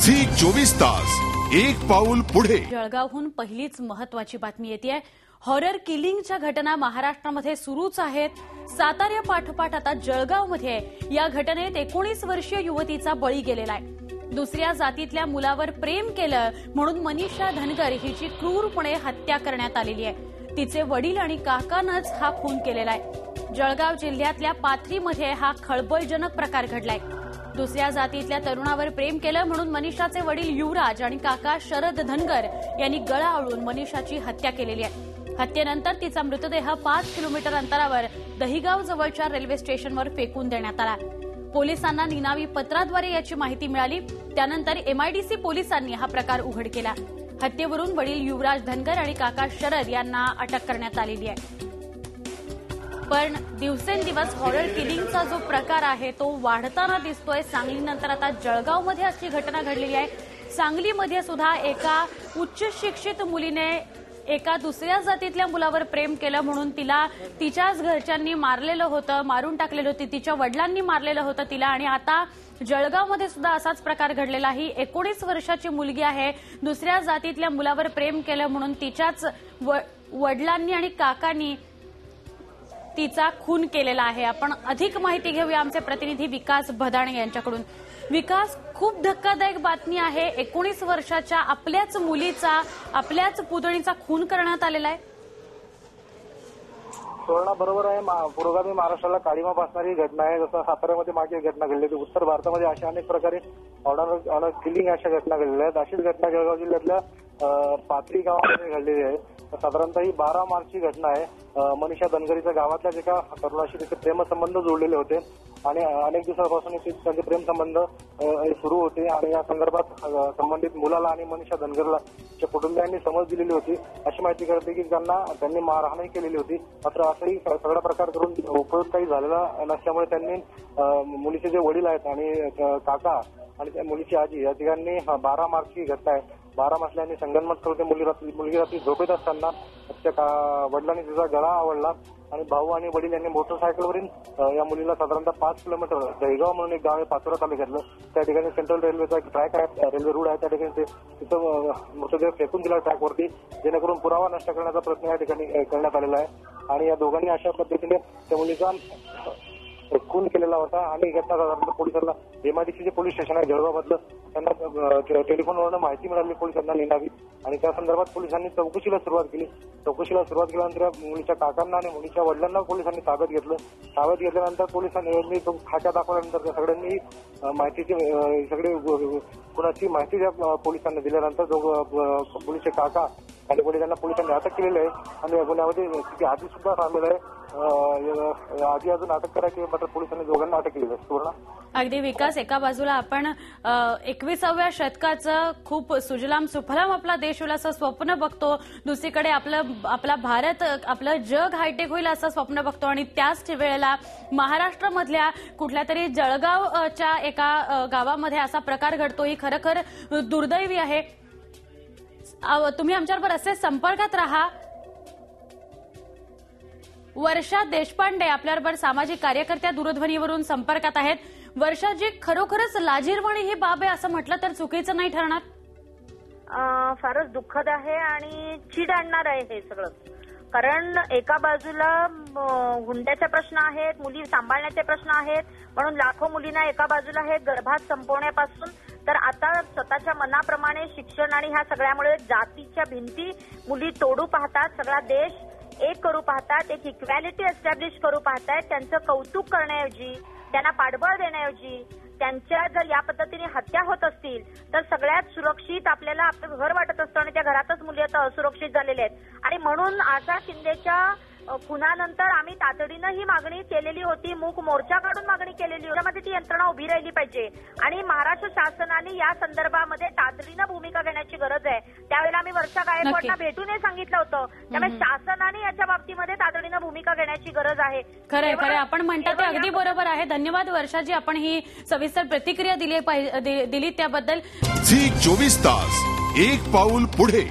Zee 24 तास एक पाऊल पुढे। जळगावहून पहिलीच महत्त्वाची बातमी येतेय। हॉरर किलिंगच्या घटना महाराष्ट्रामध्ये सुरूच आहेत। साताऱ्यापाठोपाठ आता जळगावमध्ये या घटनेत 19 वर्षीय युवतीचा बळी गेलेला आहे। दुसऱ्या जातीतल्या मुलावर प्रेम केलं म्हणून मनीषा धनगर हिची क्रूरपणे हत्या करण्यात आलेली आहे। तिचे वडील आणि काकानंच हा खून केलेला आहे। जळगाव जिल्ह्यातल्या पाथरीमध्ये हा खळबळजनक प्रकार घडलाय। दुसऱ्या जातीतल्या तरुणावर प्रेम केलं म्हणून मनीषाचे वडील युवराज आणि काका शरद धनगर यांनी गळा आवळून मनीषाची हत्या केलेली आहे। हत्येनंतर तिचा मृतदेह 5 किलोमीटर अंतरावर दहिगाव जवळच्या रेल्वे स्टेशनवर फेकून देण्यात आला। पोलिसांना निनावी पत्राद्वारे याची माहिती मिळाली। त्यानंतर एमआयडीसी पोलिसांनी हा प्रकार उघड केला। हत्येवरून वडील युवराज धनगर आणि काका शरद यांना अटक करण्यात आलेली आहे। पण दिवसेंदिवस हॉरर किलिंगचा जो प्रकार आहे तो वाढताना दिसतोय। सांगलीनंतर आता जळगावमध्ये अशी घटना घडलेली आहे। सांगलीमध्ये सुद्धा एका उच्च शिक्षित मुलीने एका दुसऱ्या जातीतल्या मुलावर प्रेम केलं म्हणून तिला तिच्याच घरच्यांनी मारलेलं होतं, मारून टाकलेलं होतं, तिच्या वडिलांनी मारलेलं होतं तिला। आणि आता जळगावमध्ये सुद्धा असाच प्रकार घडलेला आहे। 19 वर्षाची मुलगी आहे, दुसऱ्या जातीतल्या मुलावर प्रेम केलं म्हणून तिच्याच वडिलांनी आणि काकांनी तिचा खून केलेला आहे। आपण अधिक माहिती घेऊया आमचे प्रतिनिधी विकास भदाणे यांच्याकडून। विकास, खूप धक्कादायक बातमी आहे। 19 वर्षाच्या आपल्याच मुलीचा, आपल्याच पुतणीचा खून करण्यात आलेला आहे। सुवर्णा, बरोबर आहे। पुरोगामी महाराष्ट्राला काळीमा फासणारी घटना आहे। जसं साताऱ्यामध्ये मागे घटना घडली होती, उत्तर भारतामध्ये अशा अनेक प्रकारे हॉरर किलिंग अशा घटना घडलेल्या आहेत। अशीच घटना जळगाव जिल्ह्यातल्या पाथरी गावामध्ये घडलेली आहे। साधारणतः ही 12 मार्चची घटना आहे। मनीषा धनगरीच्या गावातल्याच एका तरुणाशी तिचे प्रेमसंबंध जोडलेले होते आणि अनेक दिवसांपासून त्यांचे प्रेमसंबंध सुरू होते आणि या संदर्भात संबंधित मुलाला आणि मनीषा धनगरला च्या कुटुंबियांनी समज दिलेली होती। अशी माहिती कळते की त्यांनी मारहाणही केलेली होती। मात्र असंही सगळा प्रकार करून उपयोग काही झालेला नसल्यामुळे त्यांनी मुलीचे जे वडील आहेत आणि काका आणि त्या मुलीची आजी या तिघांनी 12 मार्चची घटना आहे। 12 मार्चला यांनी संगनमत करून मुलगी रात्री झोपेत असताना त्या वडिलांनी तिचा गळा आवळला आणि भाऊ आणि वडील यांनी मोटरसायकलवरील या मुलीला साधारणतः 5 किलोमीटर दहिगाव म्हणून एक गाव आहे पाचोरा तालुक्यातलं, त्या ठिकाणी सेंट्रल रेल्वेचा एक ट्रॅक आहे, रेल्वे रूळ आहे, त्या ठिकाणी तिथं मृतदेह फेकून दिला ट्रॅकवरती, जेणेकरून पुरावा नष्ट करण्याचा प्रयत्न या ठिकाणी करण्यात आलेला आहे। आणि या दोघांनी अशा पद्धतीने त्या मुलीचा खून केलेला होता। आणि घटना साधारणतः पोलिसांना एमआयडीसी जे पोलीस स्टेशन आहे जळगावमधलं त्यांना टेलिफोनवरून माहिती मिळाली पोलिसांना निनावी आणि त्या संदर्भात पोलिसांनी चौकशीला सुरुवात केली। चौकशीला सुरुवात केल्यानंतर मुलीच्या काकांना आणि मुलीच्या वडिलांना पोलिसांनी ताब्यात घेतलं। ताब्यात घेतल्यानंतर पोलिसांनी खाक्या दाखवल्यानंतर त्या सगळ्यांनी माहितीची सगळी कुणाची माहिती त्या पोलिसांनी दिल्यानंतर मुलीचे काका आणि वडिलांना पोलिसांनी अटक केलेली आहे आणि या गुन्ह्यामध्ये तिची आधी सुद्धा सामील आहे। आधी अजून अटक करायची मात्र पोलिसांनी दोघांना अटक केली आहे। सुवर्णा, अगदी विकास, एका बाजूला आपण 21व्या शतकाचं खूप सुजलाम सुफलाम आपला देश होईल असं स्वप्न बघतो, दुसरीकडे आपला भारत, आपलं जग हायटेक होईल असं स्वप्न बघतो आणि त्याच वेळेला महाराष्ट्रामधल्या कुठल्या तरी जळगावच्या एका गावामध्ये असा प्रकार घडतो, ही खरोखर दुर्दैवी आहे। तुम्ही आमच्याबरोबर असे संपर्कात राहा। वर्षा देशपांडे आपल्याबरोबर सामाजिक कार्यकर्त्या दूरध्वनीवरून संपर्कात आहेत। वर्षा जी, खरोखरच लाजिरवाणी ही बाब आहे असं म्हटलं तर चुकीचं नाही ठरणार? फारच दुःखद आहे आणि चीड आणणार आहे हे सगळं। कारण एका बाजूला हुंड्याचे प्रश्न आहेत, मुली सांभाळण्याचे प्रश्न आहेत, म्हणून लाखो मुलींना एका बाजूला हे गर्भात संपवण्यापासून तर आता स्वतःच्या मनाप्रमाणे शिक्षण आणि ह्या सगळ्यामुळे जातीच्या भिंती मुली तोडू पाहतात, सगळा देश एक करू पाहतात, एक इक्वॅलिटी एस्टॅब्लिश करू पाहतायत। त्यांचं कौतुक करण्याऐवजी, त्यांना पाठबळ देण्याऐवजी त्यांच्या जर या पद्धतीने हत्या होत असतील तर सगळ्यात सुरक्षित आपल्याला आपलं घर वाटत असतं आणि त्या घरातच मुली आता असुरक्षित झालेल्या आहेत। आणि म्हणून आझाद शिंदेच्या खुनानंतर आम्ही तातडीनं ही मागणी केलेली होती, मूक मोर्चा काढून मागणी केलेली होती। त्यामध्ये ती यंत्रणा उभी राहिली पाहिजे आणि महाराष्ट्र शासनाने या संदर्भामध्ये तातडीनं भूमिका घेण्याची गरज आहे। त्यावेळेला आम्ही वर्षा गायकवाडला भेटून हे सांगितलं होतं, त्यामुळे शासनाने याच्या बाबतीमध्ये तातडीनं भूमिका घेण्याची गरज आहे। खरंय खरंय, आपण म्हणता ते अगदी बरोबर आहे। धन्यवाद वर्षाजी, आपण ही सविस्तर प्रतिक्रिया दिली त्याबद्दल। झी 24 तास एक पाऊल पुढे।